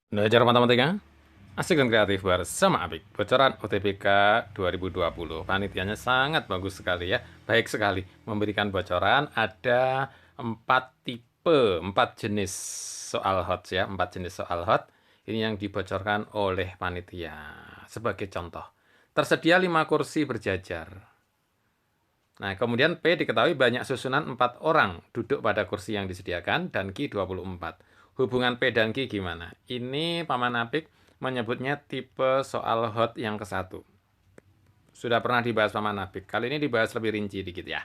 Belajar matematika, asik dan kreatif bersama Apik. Bocoran UTBK 2020. Panitianya sangat bagus sekali ya. Baik sekali memberikan bocoran. Ada 4 tipe, 4 jenis soal hot ya. 4 jenis soal hot. Ini yang dibocorkan oleh panitia. Sebagai contoh, tersedia 5 kursi berjajar. Nah, kemudian P diketahui banyak susunan 4 orang duduk pada kursi yang disediakan dan Q 24. Hubungan P dan Q gimana? Ini Paman Apik menyebutnya tipe soal hot yang ke-1. Sudah pernah dibahas Paman Apik. Kali ini dibahas lebih rinci dikit ya.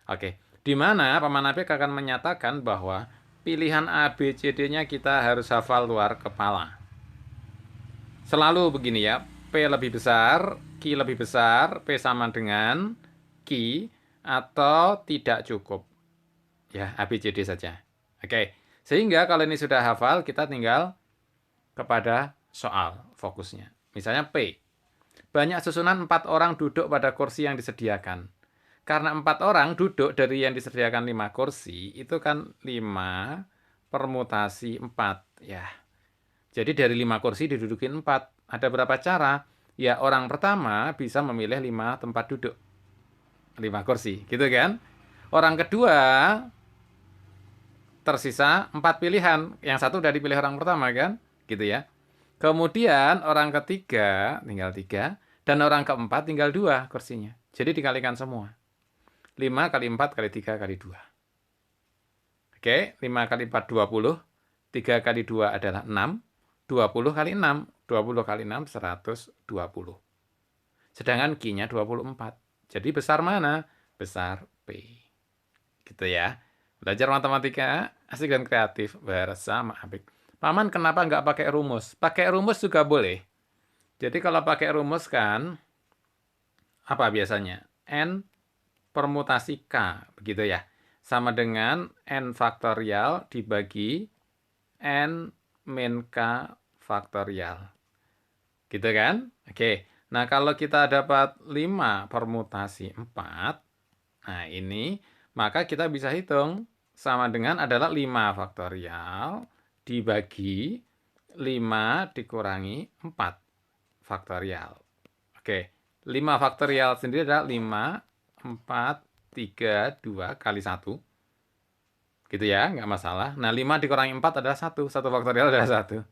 Oke, di mana Paman Apik akan menyatakan bahwa pilihan A, B, C, D-nya kita harus hafal luar kepala. Selalu begini ya, P lebih besar, Q lebih besar, P sama dengan Q, atau tidak cukup. Ya, A, B, C, D saja. Oke, sehingga kalau ini sudah hafal, kita tinggal kepada soal fokusnya. Misalnya P, banyak susunan 4 orang duduk pada kursi yang disediakan. Karena 4 orang duduk dari yang disediakan 5 kursi, itu kan 5 permutasi 4. Ya, jadi dari 5 kursi didudukin 4. Ada berapa cara? Ya, orang pertama bisa memilih 5 tempat duduk. 5 kursi, gitu kan? Orang kedua tersisa 4 pilihan. Yang satu udah dipilih orang pertama kan? Gitu ya. Kemudian orang ketiga tinggal 3 dan orang keempat tinggal 2 kursinya. Jadi dikalikan semua. 5 kali 4 kali 3 kali 2. Oke, 5 kali 4 20. 3 kali 2 adalah 6. 20 kali 6. 20 kali 6 120. Sedangkan Q-nya 24. Jadi besar mana? Besar P. Gitu ya. Belajar matematika asik dan kreatif bersama Apik. Paman kenapa nggak pakai rumus? Pakai rumus juga boleh. Jadi kalau pakai rumus kan, apa biasanya? N permutasi K, begitu ya. Sama dengan N faktorial dibagi N min K faktorial. Gitu kan? Oke. Nah, kalau kita dapat 5 permutasi 4, nah ini, maka kita bisa hitung sama dengan adalah 5 faktorial dibagi 5 dikurangi 4 faktorial. Oke, 5 faktorial sendiri adalah 5, 4, 3, 2 kali 1. Gitu ya, nggak masalah. Nah, 5 dikurangi 4 adalah 1. 1 faktorial adalah 1.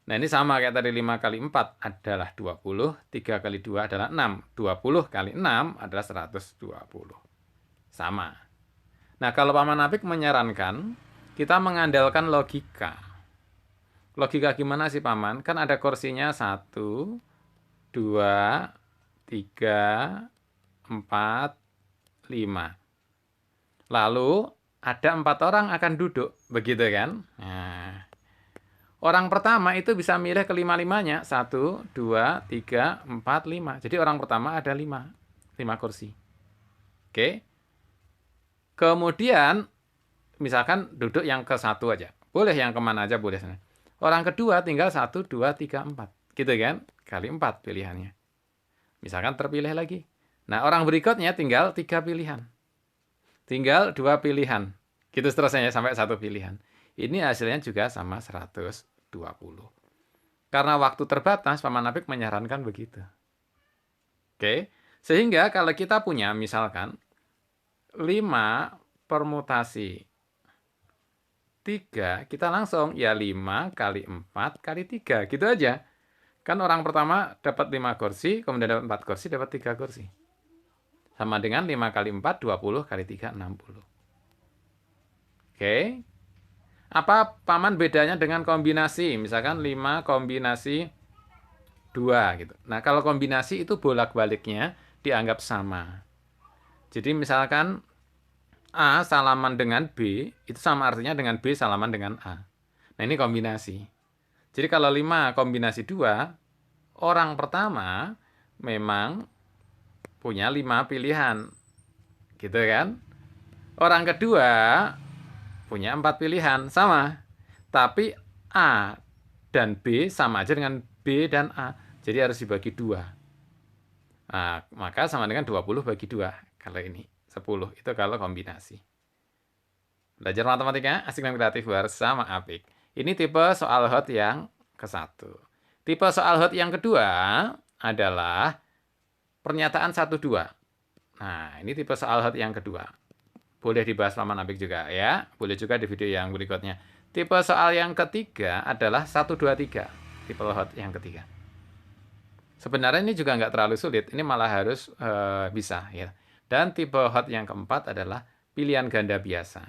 Nah, ini sama kayak tadi 5 kali 4 adalah 20, 3 kali 2 adalah 6. 20 kali 6 adalah 120. Sama. Nah, kalau Paman Apik menyarankan, kita mengandalkan logika. Logika gimana sih Paman? Kan ada kursinya 1, 2, 3, 4, 5. Lalu ada 4 orang akan duduk, begitu kan? Nah, orang pertama itu bisa milih kelima-limanya. 1, 2, 3, 4, 5. Jadi orang pertama ada 5. 5 kursi. Oke. Kemudian, misalkan duduk yang ke 1 aja. Boleh yang kemana aja, boleh. Orang kedua tinggal 1, 2, 3, 4. Gitu kan? Kali 4 pilihannya. Misalkan terpilih lagi. Nah, orang berikutnya tinggal 3 pilihan. Tinggal 2 pilihan. Gitu seterusnya sampai 1 pilihan. Ini hasilnya juga sama 120. Karena waktu terbatas, Paman Apik menyarankan begitu. Oke, sehingga kalau kita punya misalkan 5 permutasi 3, kita langsung ya 5 kali 4 kali 3, gitu aja. Kan orang pertama dapat 5 kursi, kemudian dapat 4 kursi, dapat 3 kursi. Sama dengan 5 kali 4, 20 kali 3, 60. Oke. Apa Paman bedanya dengan kombinasi? Misalkan 5 kombinasi 2 gitu. Nah, kalau kombinasi itu bolak-baliknya dianggap sama. Jadi misalkan A salaman dengan B, itu sama artinya dengan B salaman dengan A. Nah, ini kombinasi. Jadi kalau 5 kombinasi 2, orang pertama memang punya 5 pilihan. Gitu kan? Orang kedua punya 4 pilihan, sama. Tapi A dan B sama aja dengan B dan A. Jadi harus dibagi 2. Nah, maka sama dengan 20 bagi 2. Kalau ini 10. Itu kalau kombinasi. Belajar matematika asik dan kreatif bersama Apik. Ini tipe soal hot yang ke 1. Tipe soal hot yang kedua adalah pernyataan 1-2. Nah, ini tipe soal hot yang kedua. Boleh dibahas Paman Apik juga ya. Boleh juga di video yang berikutnya. Tipe soal yang ketiga adalah 1-2-3. Tipe hot yang ketiga. Sebenarnya ini juga nggak terlalu sulit. Ini malah harus bisa ya. Dan tipe hot yang keempat adalah pilihan ganda biasa.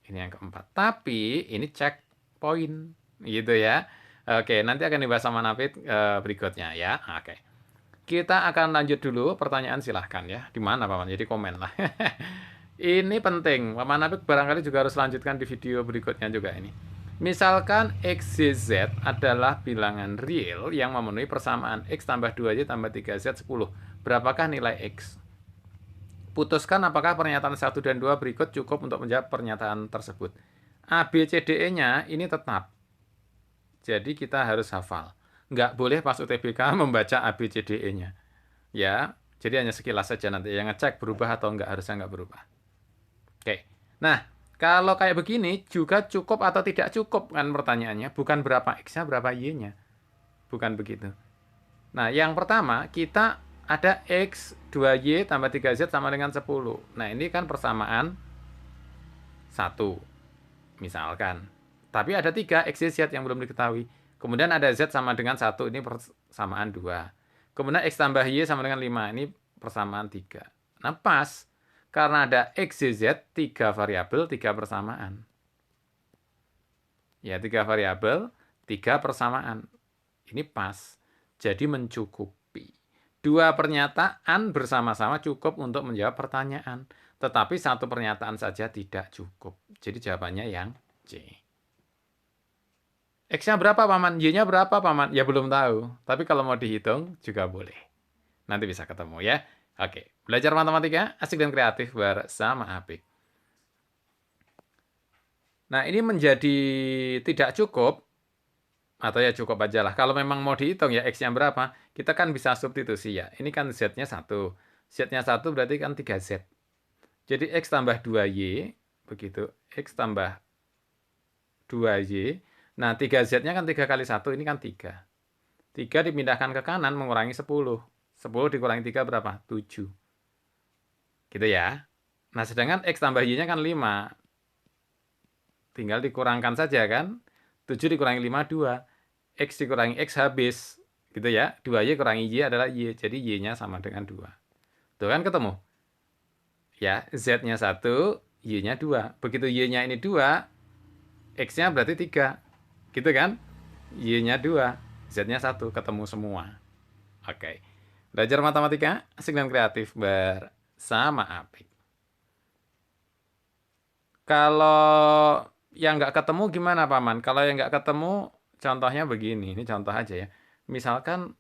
Ini yang keempat. Tapi ini cek poin gitu ya. Oke, nanti akan dibahas sama Napit berikutnya ya. Oke. Kita akan lanjut dulu. Pertanyaan silahkan ya. Di mana Paman? Jadi komen lah. Ini penting. Paman Napit barangkali juga harus lanjutkan di video berikutnya juga ini. Misalkan X, Y, Z adalah bilangan real yang memenuhi persamaan X tambah 2Y tambah 3Z 10. Berapakah nilai X? Putuskan apakah pernyataan 1 dan 2 berikut cukup untuk menjawab pernyataan tersebut. A, B, C, D, E-nya ini tetap. Jadi kita harus hafal. Nggak boleh pas UTBK membaca A, B, C, D, E-nya. Ya, jadi hanya sekilas saja nanti. Yang ngecek berubah atau nggak, harusnya nggak berubah. Oke. Nah, kalau kayak begini juga cukup atau tidak cukup kan pertanyaannya. Bukan berapa X-nya, berapa Y-nya. Bukan begitu. Nah, yang pertama kita ada X 2Y tambah 3Z sama dengan 10. Nah, ini kan persamaan 1. Misalkan. Tapi ada 3 X, Y, Z yang belum diketahui. Kemudian ada Z sama dengan 1. Ini persamaan 2. Kemudian X tambah Y sama dengan 5. Ini persamaan 3. Nah, pas. Karena ada X, Y, Z, 3 variabel, 3 persamaan. Ya, 3 variabel, 3 persamaan. Ini pas. Jadi mencukupi. 2 pernyataan bersama-sama cukup untuk menjawab pertanyaan. Tetapi 1 pernyataan saja tidak cukup. Jadi jawabannya yang C. X-nya berapa, Paman? Y-nya berapa, Paman? Ya belum tahu. Tapi kalau mau dihitung juga boleh. Nanti bisa ketemu ya. Oke, belajar matematika asik dan kreatif bersama Apik. Nah, ini menjadi tidak cukup. Atau ya cukup aja lah. Kalau memang mau dihitung ya X-nya berapa, kita kan bisa substitusi ya. Ini kan Z-nya 1. Z-nya 1 berarti kan 3Z. Jadi X tambah 2Y, begitu. X tambah 2Y. Nah, 3Z-nya kan 3 kali 1, ini kan 3. 3 dipindahkan ke kanan mengurangi 10. 10 dikurangi 3 berapa? 7. Gitu ya. Nah, sedangkan X tambah Y-nya kan 5. Tinggal dikurangkan saja kan. 7 dikurangi 5, 2. X dikurangi X habis. Gitu ya. 2Y kurangi Y adalah Y. Jadi Y-nya sama dengan 2. Tuh kan ketemu. Ya, Z-nya 1, Y-nya 2. Begitu Y-nya ini 2, X-nya berarti 3. Gitu kan? Y-nya 2, Z-nya 1. Ketemu semua. Oke. Belajar matematika, asik dan kreatif bersama Apik. Kalau yang nggak ketemu gimana, Paman? Kalau yang nggak ketemu, contohnya begini. Ini contoh aja ya. Misalkan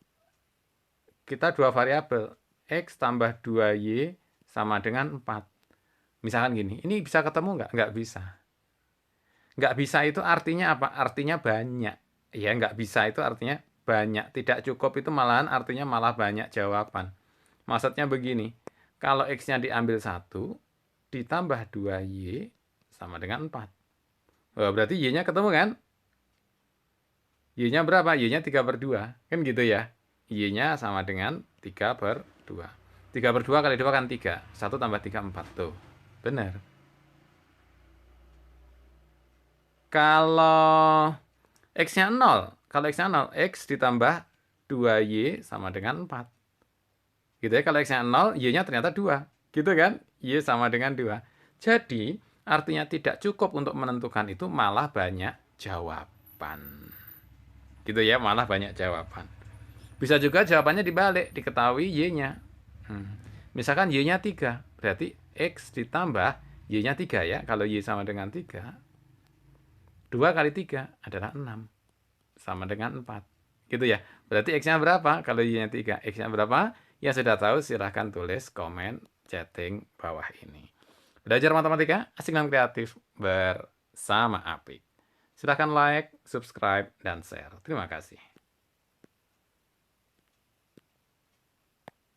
kita 2 variabel. X tambah 2Y sama dengan 4. Misalkan gini. Ini bisa ketemu nggak? Nggak bisa. Nggak bisa itu artinya apa? Artinya banyak. Ya, nggak bisa itu artinya banyak. Tidak cukup itu malahan artinya malah banyak jawaban. Maksudnya begini. Kalau X-nya diambil 1, ditambah 2Y sama dengan 4. Oh, berarti Y-nya ketemu kan? Y-nya berapa? Y-nya 3/2. Kan gitu ya. Y-nya sama dengan 3/2. 3/2 kali 2 kan 3. 1 tambah 3, 4. Tuh. Benar. Kalau X-nya 0. Kalau X-nya 0, X ditambah 2Y sama dengan 4. Gitu ya. Kalau X-nya 0, Y-nya ternyata 2. Gitu kan? Y sama dengan 2. Jadi, artinya tidak cukup untuk menentukan itu malah banyak jawaban. Gitu ya, malah banyak jawaban. Bisa juga jawabannya dibalik, diketahui Y-nya. Misalkan Y-nya 3, berarti X ditambah Y-nya 3 ya. Kalau Y sama dengan 3, 2 kali 3 adalah 6. Sama dengan 4. Gitu ya. Berarti X-nya berapa? Kalau Y-nya 3. X-nya berapa? Ya sudah tahu, silahkan tulis komen chatting bawah ini. Belajar matematika, asik dan kreatif bersama Apik. Silahkan like, subscribe, dan share. Terima kasih.